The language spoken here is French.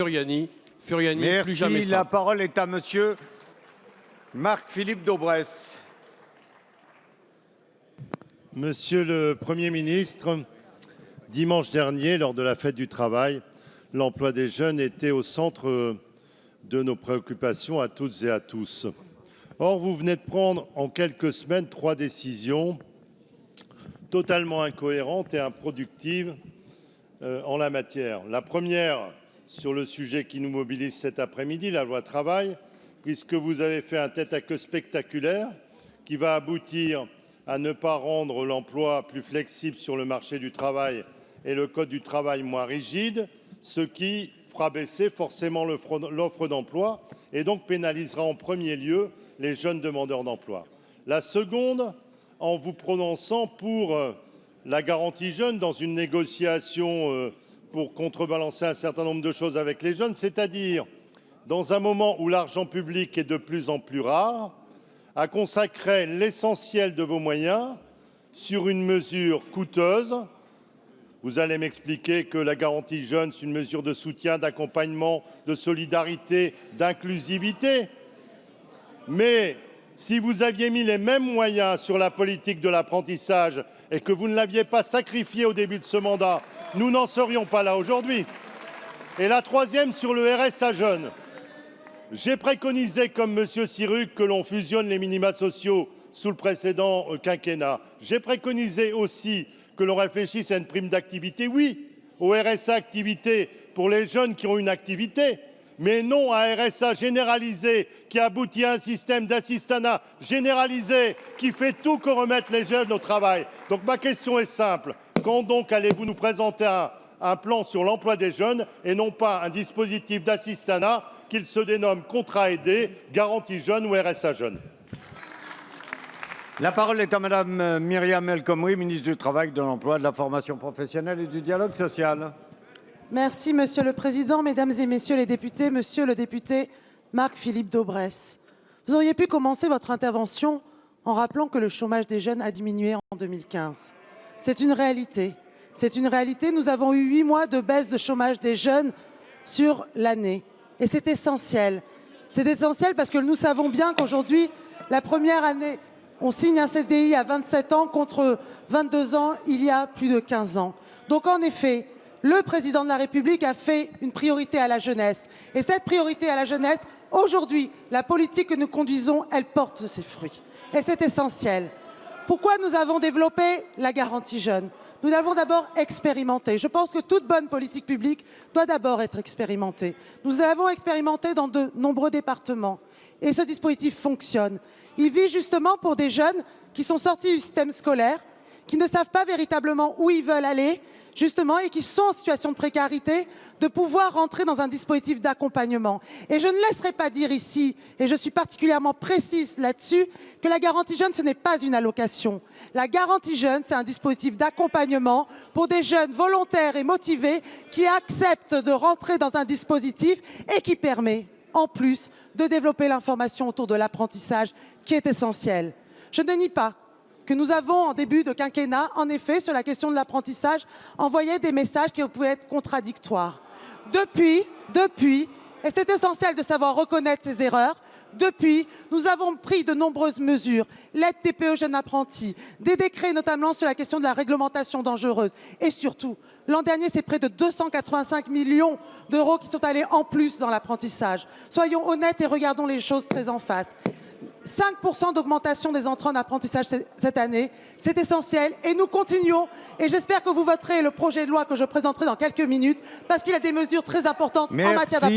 Furiani, plus Merci, jamais ça. la parole est à monsieur Marc-Philippe Daubresse. Monsieur le Premier ministre, dimanche dernier, lors de la fête du travail, l'emploi des jeunes était au centre de nos préoccupations à toutes et à tous. Or, vous venez de prendre en quelques semaines 3 décisions totalement incohérentes et improductives en la matière. La première, sur le sujet qui nous mobilise cet après-midi, la loi travail, puisque vous avez fait un tête-à-queue spectaculaire qui va aboutir à ne pas rendre l'emploi plus flexible sur le marché du travail et le code du travail moins rigide, ce qui fera baisser forcément l'offre d'emploi et donc pénalisera en premier lieu les jeunes demandeurs d'emploi. La seconde, en vous prononçant pour la garantie jeune dans une négociation pour contrebalancer un certain nombre de choses avec les jeunes, c'est-à-dire dans un moment où l'argent public est de plus en plus rare, à consacrer l'essentiel de vos moyens sur une mesure coûteuse. Vous allez m'expliquer que la garantie jeune, c'est une mesure de soutien, d'accompagnement, de solidarité, d'inclusivité. Mais si vous aviez mis les mêmes moyens sur la politique de l'apprentissage et que vous ne l'aviez pas sacrifié au début de ce mandat, nous n'en serions pas là aujourd'hui. Et la troisième, sur le RSA jeune. J'ai préconisé, comme M. Sirugue, que l'on fusionne les minima sociaux sous le précédent quinquennat. J'ai préconisé aussi que l'on réfléchisse à une prime d'activité, oui, au RSA activité pour les jeunes qui ont une activité, mais non à un RSA généralisé qui aboutit à un système d'assistanat généralisé qui fait tout que remettre les jeunes au travail. Donc ma question est simple. Quand donc allez-vous nous présenter un plan sur l'emploi des jeunes et non pas un dispositif d'assistanat qu'il se dénomme contrat aidé, garantie jeune ou RSA jeune? La parole est à madame Myriam El Khomri, ministre du Travail, de l'Emploi, de la Formation professionnelle et du Dialogue social. Merci, Monsieur le Président, Mesdames et Messieurs les députés, Monsieur le député Marc-Philippe Daubresse. Vous auriez pu commencer votre intervention en rappelant que le chômage des jeunes a diminué en 2015. C'est une réalité. C'est une réalité. Nous avons eu 8 mois de baisse de chômage des jeunes sur l'année. Et c'est essentiel. C'est essentiel parce que nous savons bien qu'aujourd'hui, la première année, on signe un CDI à 27 ans contre 22 ans il y a plus de 15 ans. Donc en effet, le président de la République a fait une priorité à la jeunesse. Et cette priorité à la jeunesse, aujourd'hui, la politique que nous conduisons, elle porte ses fruits. Et c'est essentiel. Pourquoi nous avons développé la garantie jeune? Nous l'avons d'abord expérimenté. Je pense que toute bonne politique publique doit d'abord être expérimentée. Nous l'avons expérimenté dans de nombreux départements. Et ce dispositif fonctionne. Il vise justement pour des jeunes qui sont sortis du système scolaire, qui ne savent pas véritablement où ils veulent aller, justement, et qui sont en situation de précarité, de pouvoir rentrer dans un dispositif d'accompagnement. Et je ne laisserai pas dire ici, et je suis particulièrement précise là-dessus, que la garantie jeune, ce n'est pas une allocation. La garantie jeune, c'est un dispositif d'accompagnement pour des jeunes volontaires et motivés qui acceptent de rentrer dans un dispositif et qui permet, en plus, de développer l'information autour de l'apprentissage, qui est essentiel. Je ne nie pas que nous avons, en début de quinquennat, en effet, sur la question de l'apprentissage, envoyé des messages qui pouvaient être contradictoires. Depuis, et c'est essentiel de savoir reconnaître ces erreurs, depuis, nous avons pris de nombreuses mesures, l'aide TPE jeunes apprentis, des décrets notamment sur la question de la réglementation dangereuse. Et surtout, l'an dernier, c'est près de 285 millions d'euros qui sont allés en plus dans l'apprentissage. Soyons honnêtes et regardons les choses très en face. 5% d'augmentation des entrants en apprentissage cette année, c'est essentiel et nous continuons et j'espère que vous voterez le projet de loi que je présenterai dans quelques minutes parce qu'il a des mesures très importantes en matière d'apprentissage.